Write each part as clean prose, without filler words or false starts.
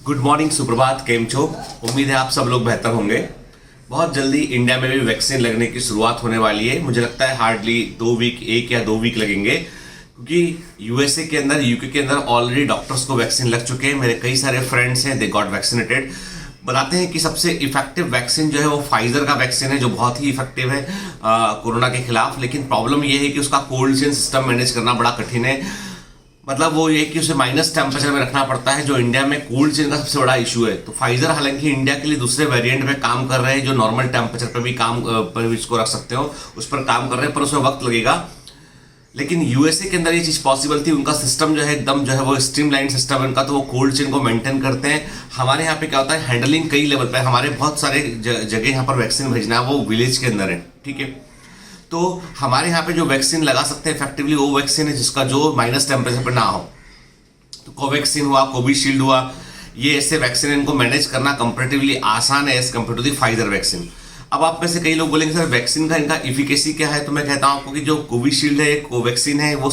Good morning, सुप्रभात, केम छो। उम्मीद है आप सब लोग बेहतर होंगे। बहुत जल्दी इंडिया में भी वैक्सीन लगने की शुरुआत होने वाली है। मुझे लगता है हार्डली 2 वीक, 1 या 2 वीक लगेंगे, क्योंकि यूएसए के अंदर, यूके के अंदर ऑलरेडी डॉक्टर्स को वैक्सीन लग चुके हैं। मेरे कई सारे फ्रेंड्स हैं, दे गॉट वैक्सीनेटेड। बताते हैं कि सबसे इफेक्टिव वैक्सीन जो है वो फाइजर का वैक्सीन है, जो बहुत ही इफेक्टिव है कोरोना के खिलाफ। लेकिन प्रॉब्लम ये है कि उसका कोल्ड चेन सिस्टम मैनेज करना बड़ा कठिन है। मतलब वो ये कि उसे माइनस टेम्परेचर में रखना पड़ता है, जो इंडिया में कोल्ड चेन का सबसे बड़ा इशू है। तो फाइजर हालांकि इंडिया के लिए दूसरे वेरिएंट पे काम कर रहे हैं, जो नॉर्मल टेम्परेचर पे भी काम पर इसको रख सकते हो, उस पर काम कर रहे हैं, पर उसमें वक्त लगेगा। लेकिन यूएसए के अंदर ये चीज पॉसिबल थी। उनका सिस्टम जो है एकदम जो है वो स्ट्रीमलाइन सिस्टम है उनका, तो वो कोल्ड चेन को मेंटेन करते हैं। हमारे यहाँ पे क्या होता है, हैंडलिंग कई लेवल पे। हमारे बहुत सारे जगह यहाँ पर वैक्सीन भेजना है, वो विलेज के अंदर है, ठीक है। तो हमारे यहाँ पे जो वैक्सीन लगा सकते हैं इफेक्टिवली, वो वैक्सीन है जिसका जो माइनस टेम्परेचर पर ना हो। तो कोवैक्सीन हुआ, कोविशील्ड हुआ, ये ऐसे वैक्सीन इनको मैनेज करना कंपैरेटिवली आसान है as compare to the Pfizer vaccine. अब आप में से कई लोग बोलेंगे सर वैक्सीन का इनका इफिकेसी क्या है, तो मैं कहता हूं आपको कि जो कोविशील्ड है, कोवैक्सीन है, वो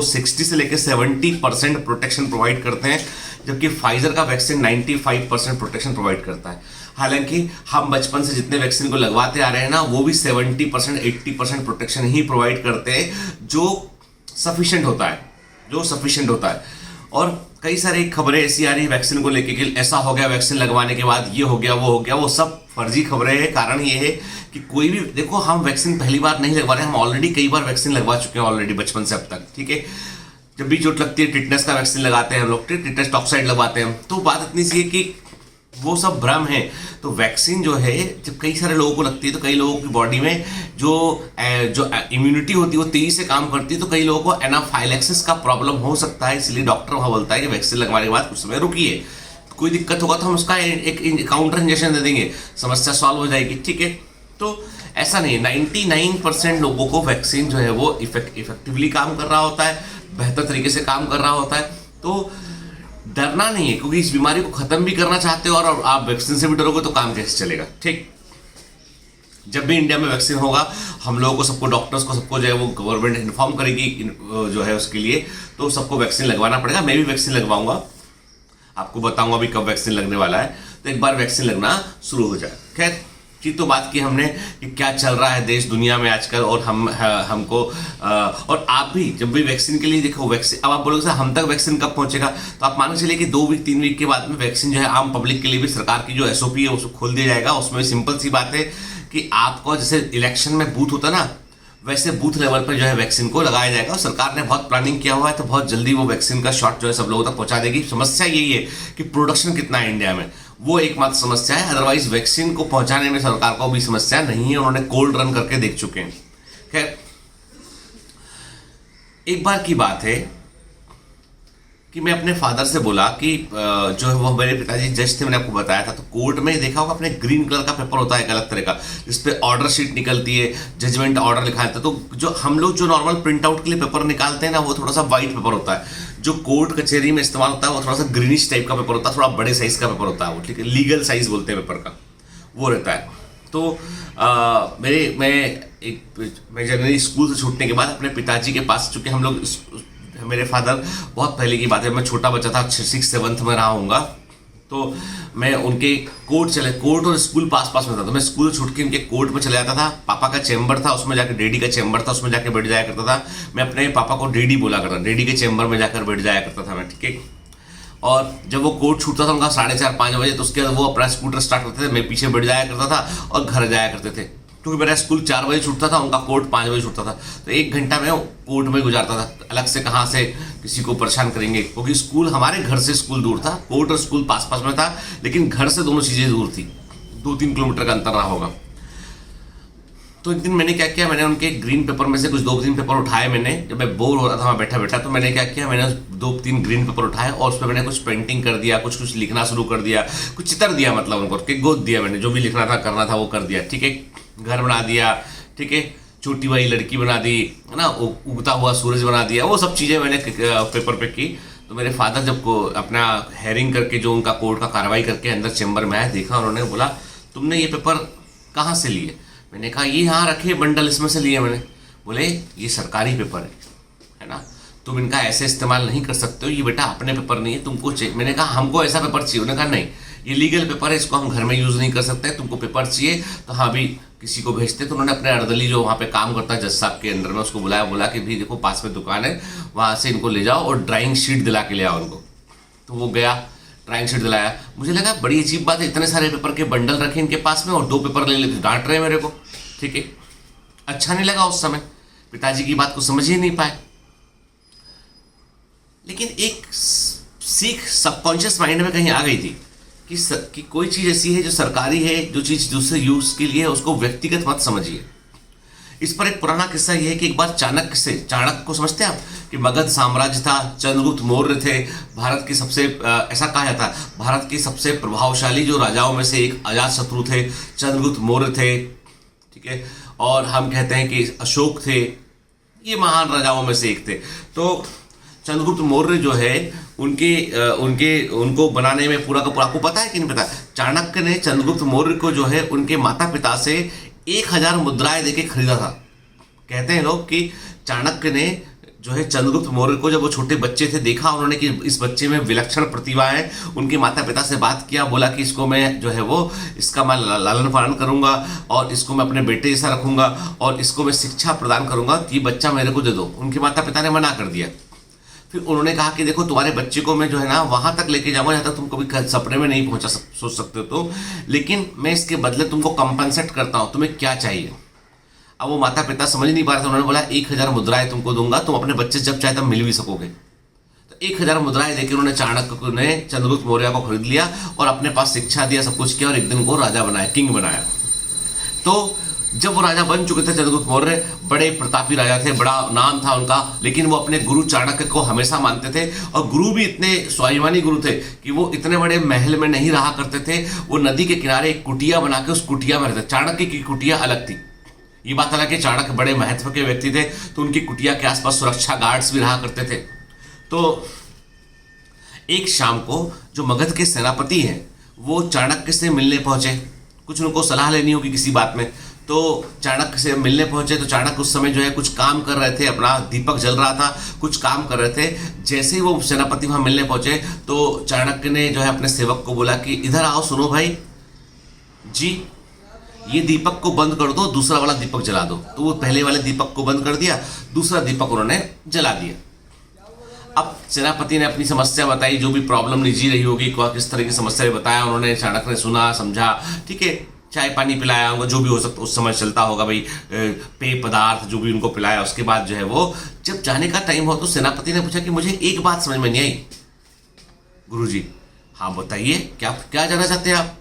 60 से लेकर 70% प्रोटेक्शन प्रोवाइड करते हैं, जबकि फाइजर का वैक्सीन 95% प्रोटेक्शन प्रोवाइड करता है। हालांकि हम बचपन से जितने वैक्सीन को लगवाते आ रहे हैं ना, वो भी 70% 80% प्रोटेक्शन ही प्रोवाइड करते हैं, जो सफिशिएंट होता है। और कई सारी खबरें ऐसी आ रही है वैक्सीन को लेके कि ऐसा हो गया वैक्सीन लगवाने के बाद, ये हो गया, वो हो गया, वो सब फर्जी खबरें हैं। कारण ये है कि कोई भी, देखो, हम वैक्सीन पहली बार नहीं लगवा रहे हैं, हम ऑलरेडी कई बार वैक्सीन लगवा चुके हैं ऑलरेडी बचपन से अब तक, ठीक है। जब भी चोट लगती है, टिटनेस का वैक्सीन लगाते हैं हम लोग, टिटनेस टॉक्साइड लगवाते हैं। तो बात इतनी सी है कि वो सब भ्रम है। तो वैक्सीन जो है जब कई सारे लोगों को लगती है, तो कई लोगों की बॉडी में जो इम्यूनिटी होती है वो तेजी से काम करती है, तो कई लोगों को एनाफाइलैक्सिस का प्रॉब्लम हो सकता है। इसलिए डॉक्टर वहाँ बोलता है कि वैक्सीन लगवाने के बाद कुछ समय रुकिए, कोई दिक्कत होगा तो हम उसका एक काउंटर इंजेक्शन दे देंगे, समस्या सॉल्व हो जाएगी, ठीक है। तो ऐसा नहीं है, 99% लोगों को वैक्सीन जो है वो इफेक्टिवली काम कर रहा होता है, बेहतर तरीके से काम कर रहा होता है। तो डरना नहीं है, क्योंकि इस बीमारी को खत्म भी करना चाहते हो और आप वैक्सीन से भी डरोगे तो काम कैसे चलेगा, ठीक। जब भी इंडिया में वैक्सीन होगा, हम लोगों को, सबको, डॉक्टर्स को, सबको जो है वो गवर्नमेंट इन्फॉर्म करेगी जो है उसके लिए, तो सबको वैक्सीन लगवाना पड़ेगा। मैं भी वैक्सीन लगवाऊंगा, आपको बताऊंगा अभी कब वैक्सीन लगने वाला है, तो एक बार वैक्सीन लगना शुरू हो जाए। खैर, तो बात की हमने कि क्या चल रहा है देश दुनिया में आजकल, और हमको और आप भी जब भी वैक्सीन के लिए देखो, वैक्सीन, अब आप बोलोगे सर हम तक वैक्सीन कब पहुंचेगा, तो आप मान के चलिए कि 2 वीक 3 वीक के बाद में वैक्सीन जो है आम पब्लिक के लिए भी, सरकार की जो एसओपी है उसको खोल दिया जाएगा। उसमें सिंपल सी बात है कि आपको जैसे इलेक्शन में बूथ होता है ना, वैसे बूथ लेवल पर जो है वैक्सीन को लगाया जाएगा। और सरकार ने बहुत प्लानिंग किया हुआ है, तो बहुत जल्दी वो वैक्सीन का शॉट जो है सब लोगों तक पहुंचा देगी। समस्या यही है कि प्रोडक्शन कितना है इंडिया में, वो एकमात्र समस्या है। अदरवाइज वैक्सीन को पहुंचाने में सरकार को भी समस्या नहीं है, उन्होंने कोल्ड रन करके देख चुके हैं। खैर, एक बार की बात है कि मैं अपने फादर से बोला कि जो है वो मेरे पिताजी जज थे, मैंने आपको बताया था। तो कोर्ट में देखा होगा अपने, ग्रीन कलर का पेपर होता है एक अलग तरह का, जिसपे ऑर्डर शीट निकलती है, जजमेंट ऑर्डर लिखा है। तो जो हम लोग जो नॉर्मल प्रिंट आउट के लिए पेपर निकालते हैं ना, वो थोड़ा सा व्हाइट पेपर होता है। जो कोर्ट कचहरी में इस्तेमाल होता है वो थोड़ा सा ग्रीनिश टाइप का पेपर होता है, थोड़ा बड़े साइज का पेपर होता है वो, ठीक है, लीगल साइज बोलते हैं पेपर का, वो रहता है। तो मैं जनरली स्कूल से छूटने के बाद अपने पिताजी के पास, चूंकि हम लोग, मेरे फादर, बहुत पहले की बात है, मैं छोटा बच्चा था, 6th-7th में रहा हूँगा, तो मैं उनके कोर्ट और स्कूल पास में था। तो मैं स्कूल छूट के उनके कोर्ट में चले जाता था। पापा का चैम्बर था, उसमें जाकर, डैडी का चैम्बर था, उसमें जाकर बैठ जाया करता था। मैं अपने पापा को डैडी बोला करता, डैडी के चैम्बर में जाकर बैठ जाया करता था मैं, ठीक है। और जब वो कोर्ट छूटता था उनका 4:30-5 बजे, तो उसके बाद वो अपना स्कूटर स्टार्ट करते थे, मैं पीछे बैठ जाया करता था और घर जाया करते थे, क्योंकि मेरा स्कूल 4 बजे छूटता था, उनका कोर्ट 5 बजे छूटता था। तो 1 घंटा मैं कोर्ट में गुजारता था। अलग से कहाँ से किसी को परेशान करेंगे, क्योंकि स्कूल, हमारे घर से स्कूल दूर था, कोर्ट और स्कूल पास में था, लेकिन घर से दोनों चीज़ें दूर थी, 2-3 किलोमीटर का अंतर रहा होगा। तो एक दिन मैंने क्या किया, मैंने उनके ग्रीन पेपर में से कुछ 2-3 पेपर उठाए। मैंने, जब मैं बोर हो रहा था वहाँ बैठा, तो मैंने क्या किया, मैंने 2-3 ग्रीन पेपर उठाए और उस पर मैंने कुछ पेंटिंग कर दिया, कुछ लिखना शुरू कर दिया, कुछ चित्र दिया, मतलब उनको के गोद दिया मैंने, जो भी लिखना था, करना था वो कर दिया, ठीक है। घर बना दिया, ठीक है, छोटी वाली लड़की बना दी, है ना, उगता हुआ सूरज बना दिया, वो सब चीज़ें मैंने पेपर पे की। तो मेरे फादर जब को अपना हेयरिंग करके, जो उनका कोर्ट का कार्रवाई करके अंदर चैम्बर में आया, देखा, उन्होंने बोला तुमने ये पेपर कहाँ से लिए? मैंने कहा ये यहाँ रखे बंडल, इसमें से लिए मैंने। बोले ये सरकारी पेपर है ना। तुम इनका ऐसे इस्तेमाल नहीं कर सकते हो, ये बेटा अपने पेपर नहीं है, तुमको चाहिए। मैंने कहा हमको ऐसा पेपर चाहिए। उन्होंने कहा नहीं, ये लीगल पेपर है, इसको हम घर में यूज़ नहीं कर सकते, तुमको पेपर चाहिए तो हाँ भी किसी को भेजते। तो उन्होंने अपने अर्दली जो वहाँ पे काम करता है जज साहब के अंडर में, उसको बुलाया, बोला कि भाई देखो पास में दुकान है, वहाँ से इनको ले जाओ और ड्राइंग शीट दिला के ले आओ उनको। तो वो गया, ड्राइंग शीट दिलाया। मुझे लगा बड़ी अजीब बात है, इतने सारे पेपर के बंडल रखे इनके पास में और 2 पेपर ले लेते, डांट रहे मेरे को। ठीक है, अच्छा नहीं लगा उस समय, पिताजी की बात को समझ ही नहीं पाए। लेकिन एक सीख सबकॉन्शियस माइंड में कहीं आ गई थी कि कोई चीज़ ऐसी है जो सरकारी है, जो चीज़ दूसरे यूज़ के लिए है, उसको व्यक्तिगत मत समझिए। इस पर एक पुराना किस्सा ये है कि एक बार चाणक्य को समझते हैं आप, कि मगध साम्राज्य था, चंद्रगुप्त मौर्य थे, भारत के सबसे ऐसा कहा जाता है भारत के सबसे प्रभावशाली जो राजाओं में से एक अजातशत्रु थे, चंद्रगुप्त मौर्य थे। ठीक है, और हम कहते हैं कि अशोक थे, ये महान राजाओं में से एक थे। तो चंद्रगुप्त मौर्य जो है उनको बनाने में पूरा का पूरा, आपको पता है कि नहीं पता, चाणक्य ने चंद्रगुप्त मौर्य को जो है उनके माता पिता से 1000 मुद्राएं देके खरीदा था। कहते हैं लोग कि चाणक्य ने जो है चंद्रगुप्त मौर्य को, जब वो छोटे बच्चे थे, देखा उन्होंने कि इस बच्चे में विलक्षण प्रतिभा है, उनके माता पिता से बात किया, बोला कि इसको मैं जो है वो इसका मैं लालन पालन करूंगा और इसको मैं अपने बेटे जैसा रखूंगा और इसको मैं शिक्षा प्रदान करूंगा, ये बच्चा मेरे को दे दो। उनके माता पिता ने मना कर दिया। फिर उन्होंने कहा कि देखो तुम्हारे बच्चे को मैं जो है ना वहां तक लेके जाऊंगा जहां तक तुम कभी सपने में नहीं सोच सकते हो, तो लेकिन मैं इसके बदले तुमको कंपनसेट करता हूं, तुम्हें क्या चाहिए। अब वो माता पिता समझ नहीं पा रहे थे। उन्होंने बोला 1000 मुद्राएं तुमको दूंगा, तुम अपने बच्चे जब चाहे तब मिल भी सकोगे। तो 1000 मुद्राएं देकर उन्होंने चाणक्य ने चंद्रगुप्त मौर्य को खरीद लिया और अपने पास शिक्षा दिया, सब कुछ किया और एक दिन को राजा बनाया, किंग बनाया। तो जब वो राजा बन चुके थे चंद्रगुप्त मौर्य, बड़े प्रतापी राजा थे, बड़ा नाम था उनका, लेकिन वो अपने गुरु चाणक्य को हमेशा मानते थे। और गुरु भी इतने स्वाभिमानी गुरु थे कि वो इतने बड़े महल में नहीं रहा करते थे, वो नदी के किनारे एक कुटिया बना के उस कुटिया में रहते। चाणक्य की कुटिया अलग थी। ये बात अलग है, चाणक्य बड़े महत्व के व्यक्ति थे, तो उनकी कुटिया के आसपास सुरक्षा गार्ड्स भी रहा करते थे। तो एक शाम को जो मगध के सेनापति हैं वो चाणक्य से मिलने पहुंचे, कुछ उनको सलाह लेनी होगी किसी बात में। तो चाणक्य से मिलने पहुंचे तो चाणक्य उस समय जो है कुछ काम कर रहे थे, अपना दीपक जल रहा था, कुछ काम कर रहे थे। जैसे ही वो सेनापति वहां मिलने पहुंचे तो चाणक्य ने जो है अपने सेवक को बोला कि इधर आओ, सुनो भाई जी, ये दीपक को बंद कर दो, दूसरा वाला दीपक जला दो। तो वो पहले वाले दीपक को बंद कर दिया, दूसरा दीपक उन्होंने जला दिया। अब सेनापति ने अपनी समस्या बताई, जो भी प्रॉब्लम निजी रही होगी, किस तरह की समस्या बताया उन्होंने, चाणक्य ने सुना समझा, ठीक है, चाय पानी पिलाया होगा, जो भी हो सकता उस समय चलता होगा भाई, पेय पदार्थ जो भी उनको पिलाया। उसके बाद जो है वो जब जाने का टाइम हो तो सेनापति ने पूछा कि मुझे एक बात समझ में नहीं आई गुरुजी। हाँ बताइए, क्या जानना चाहते हैं आप।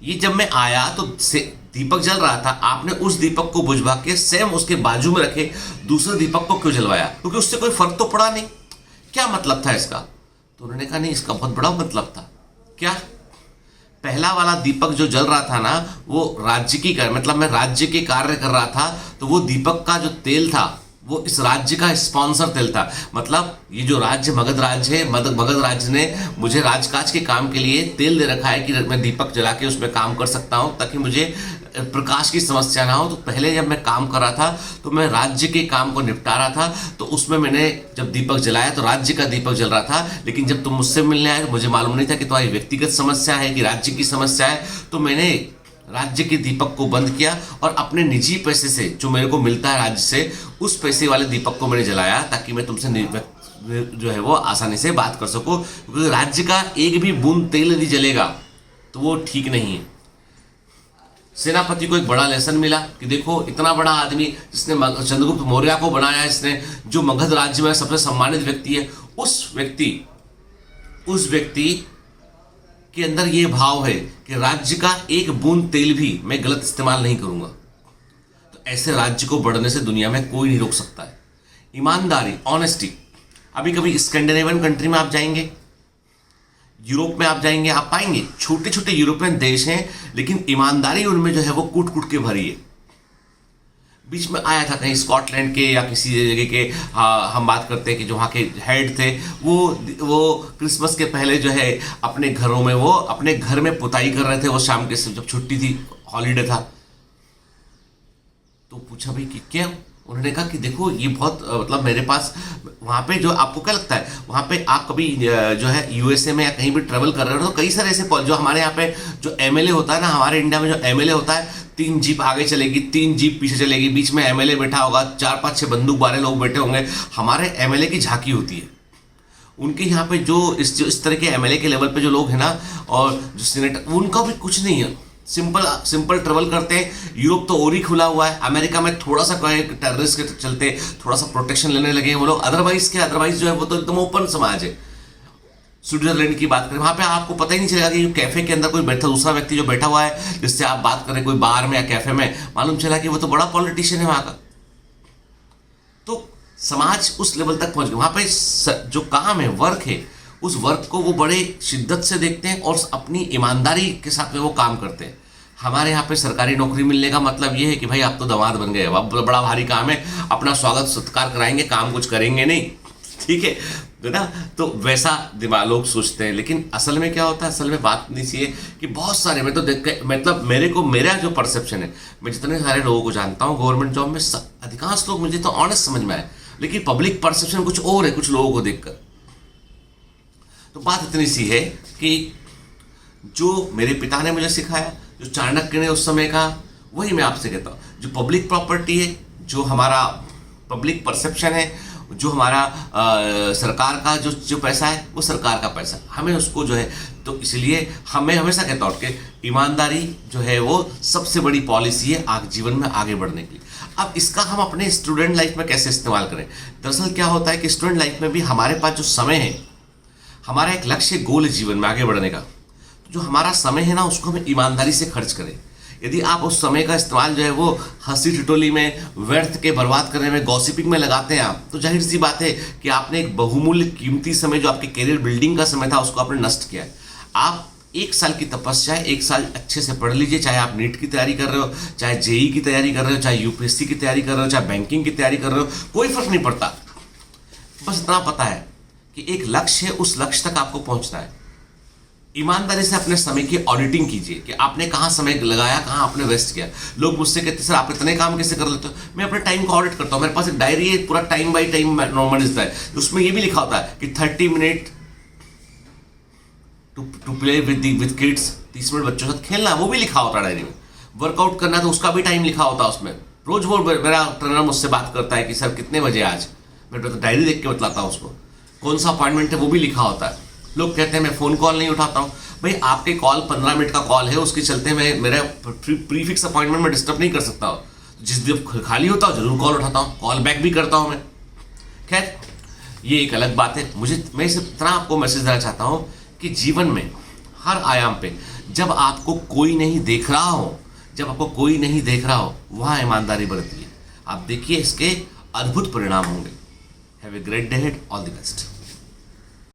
ये जब मैं आया तो दीपक जल रहा था, आपने उस दीपक को बुझवा के सेम उसके बाजू में रखे दूसरे दीपक को क्यों जलवाया, क्योंकि उससे कोई फर्क तो पड़ा नहीं, क्या मतलब था इसका। तो उन्होंने कहा नहीं, इसका बहुत बड़ा मतलब था। क्या? पहला वाला दीपक जो जल रहा था ना, वो राज्य की मतलब मैं राज्य के कार्य कर रहा था, तो वो दीपक का जो तेल था वो इस राज्य का स्पॉन्सर तेल था। मतलब ये जो राज्य मगध राज्य है, मगध राज्य ने मुझे राजकाज के काम के लिए तेल दे रखा है कि मैं दीपक जला के उसमें काम कर सकता हूँ, ताकि मुझे प्रकाश की समस्या ना हो। तो पहले जब मैं काम कर रहा था तो मैं राज्य के काम को निपटा रहा था, तो उसमें मैंने जब दीपक जलाया तो राज्य का दीपक जल रहा था। लेकिन जब तुम मुझसे मिलने आए तो मुझे मालूम नहीं था कि तुम्हारी व्यक्तिगत समस्या है कि राज्य की समस्या है। तो मैंने राज्य के दीपक को बंद किया और अपने निजी पैसे से जो मेरे को मिलता है राज्य से, उस पैसे वाले दीपक को मैंने जलाया, ताकि मैं तुमसे जो है वो आसानी से बात कर सकूं। क्योंकि राज्य का एक भी बूंद तेल यदि जलेगा तो वो ठीक नहीं है। सेनापति को एक बड़ा लेसन मिला कि देखो, इतना बड़ा आदमी जिसने चंद्रगुप्त मौर्य को बनाया, इसने जो मगध राज्य में सबसे सम्मानित व्यक्ति है, उस व्यक्ति के अंदर ये भाव है कि राज्य का एक बूंद तेल भी मैं गलत इस्तेमाल नहीं करूंगा। तो ऐसे राज्य को बढ़ने से दुनिया में कोई नहीं रोक सकता है। ईमानदारी, ऑनेस्टी। अभी कभी स्कैंडिनेवियन कंट्री में आप जाएंगे, यूरोप में आप जाएंगे, आप पाएंगे छोटे छोटे यूरोपियन देश हैं, लेकिन ईमानदारी उनमें जो है वो कूट कूट के भरी है। बीच में आया था कहीं स्कॉटलैंड के या किसी जगह के, हम बात करते हैं कि जो वहाँ के हेड थे वो क्रिसमस के पहले जो है अपने घरों में, वो अपने घर में पुताई कर रहे थे। वो शाम के जब छुट्टी थी, हॉलीडे था, तो पूछा भाई कि क्या। उन्होंने कहा कि देखो ये बहुत मतलब मेरे पास वहाँ पे जो आपको क्या लगता है, वहाँ पे आप कभी जो है यूएसए में या कहीं भी ट्रेवल कर रहे हो तो कई सारे ऐसे जो हमारे यहाँ पे जो एमएलए होता है ना, हमारे इंडिया में जो एमएलए होता है 3 जीप आगे चलेगी 3 जीप पीछे चलेगी, बीच में एमएलए बैठा होगा, 4-5-6 बंदूक वाले लोग बैठे होंगे, हमारे एमएलए की झांकी होती है। उनके यहाँ पे जो इस तरह के एमएलए के लेवल पे जो लोग हैं ना, और जो सीनेटर, उनका भी कुछ नहीं है, सिंपल ट्रेवल करते हैं। यूरोप तो और ही खुला हुआ है, अमेरिका में थोड़ा सा टेररिस्ट के चलते थोड़ा सा प्रोटेक्शन लेने लगे हैं वो लोग, अदरवाइज जो है वो तो एकदम ओपन समाज है। स्विट्जरलैंड की बात करें, वहां पे आपको पता ही नहीं चलेगा कि कैफे के अंदर कोई बैठा, दूसरा व्यक्ति जो बैठा हुआ है जिससे आप बात करें कोई बार में या कैफे में, मालूम चला कि वो तो बड़ा पॉलिटिशियन है वहां का। तो समाज उस लेवल तक पहुंच गया, वहां पे जो काम है, वर्क है, उस वर्क को वो बड़े शिद्दत से देखते हैं और अपनी ईमानदारी के साथ में वो काम करते हैं। हमारे यहाँ पे सरकारी नौकरी मिलने का मतलब ये है कि भाई आप तो दामाद बन गए, अब बड़ा भारी काम है, अपना स्वागत सत्कार कराएंगे, काम कुछ करेंगे नहीं, ठीक है ना। तो वैसा दिमाग लोग सोचते हैं, लेकिन असल में क्या होता है, असल में बात नहीं सी है कि बहुत सारे, मैं तो देख के मतलब मेरा जो परसेप्शन है, मैं जितने सारे लोगों को जानता हूँ गवर्नमेंट जॉब में अधिकांश लोग मुझे तो ऑनेस्ट समझ में आए, लेकिन पब्लिक परसेप्शन कुछ और है कुछ लोगों को देखकर। तो बात इतनी सी है कि जो मेरे पिता ने मुझे सिखाया, जो चाणक्य ने उस समय का, वही मैं आपसे कहता हूँ। जो पब्लिक प्रॉपर्टी है, जो हमारा पब्लिक परसेप्शन है, जो हमारा सरकार का जो पैसा है वो सरकार का पैसा, हमें उसको जो है, तो इसलिए हमें हमेशा कहता हूँ कि ईमानदारी जो है वो सबसे बड़ी पॉलिसी है जीवन में आगे बढ़ने के लिए। अब इसका हम अपने स्टूडेंट लाइफ में कैसे इस्तेमाल करें? दरअसल क्या होता है कि स्टूडेंट लाइफ में भी हमारे पास जो समय है, हमारा एक लक्ष्य गोल है जीवन में आगे बढ़ने का, तो जो हमारा समय है ना उसको हम ईमानदारी से खर्च करें। यदि आप उस समय का इस्तेमाल जो है वो हंसी ठिठोली में, व्यर्थ के बर्बाद करने में, गॉसिपिंग में लगाते हैं आप, तो जाहिर सी बात है कि आपने एक बहुमूल्य कीमती समय जो आपके करियर बिल्डिंग का समय था उसको आपने नष्ट किया है। आप 1 साल की तपस्या, 1 साल अच्छे से पढ़ लीजिए, चाहे आप नीट की तैयारी कर रहे हो, चाहे जेई की तैयारी कर रहे हो, चाहे यूपीएससी की तैयारी कर रहे हो, चाहे बैंकिंग की तैयारी कर रहे हो, कोई फर्क नहीं पड़ता। बस इतना पता है कि एक लक्ष्य है, उस लक्ष्य तक आपको पहुंचना है। ईमानदारी से अपने समय की ऑडिटिंग कीजिए कि आपने कहाँ समय लगाया, कहाँ आपने वेस्ट किया। लोग मुझसे कहते सर आप इतने काम कैसे कर लेते हो? मैं अपने टाइम को ऑडिट करता हूँ, मेरे पास एक डायरी है, पूरा टाइम बाई टाइम नॉर्मलाइज्ड है, उसमें ये भी लिखा होता है कि 30 minute to play with kids, 30 minute बच्चों के साथ खेलना, वो भी लिखा होता है डायरी में। वर्कआउट करना तो उसका भी टाइम लिखा होता है उसमें। रोज वो मेरा ट्रेनर मुझसे बात करता है कि सर कितने बजे आज, मैं तो डायरी देख के बतलाता हूँ उसको। कौन सा अपॉइंटमेंट है वो भी लिखा होता है। लोग कहते हैं मैं फ़ोन कॉल नहीं उठाता हूँ, भाई आपके कॉल 15 मिनट का कॉल है, उसके चलते मैं मेरा प्रीफिक्स अपॉइंटमेंट में डिस्टर्ब नहीं कर सकता हूँ। जिस दिन खाली होता हूँ जरूर कॉल उठाता हूँ, कॉल बैक भी करता हूँ मैं। खैर ये एक अलग बात है। मैं इतना आपको मैसेज देना चाहता हूँ कि जीवन में हर आयाम पे जब आपको कोई नहीं देख रहा हो, वहाँ ईमानदारी बरतिए। आप देखिए इसके अद्भुत परिणाम होंगे। Have a great day, all the best.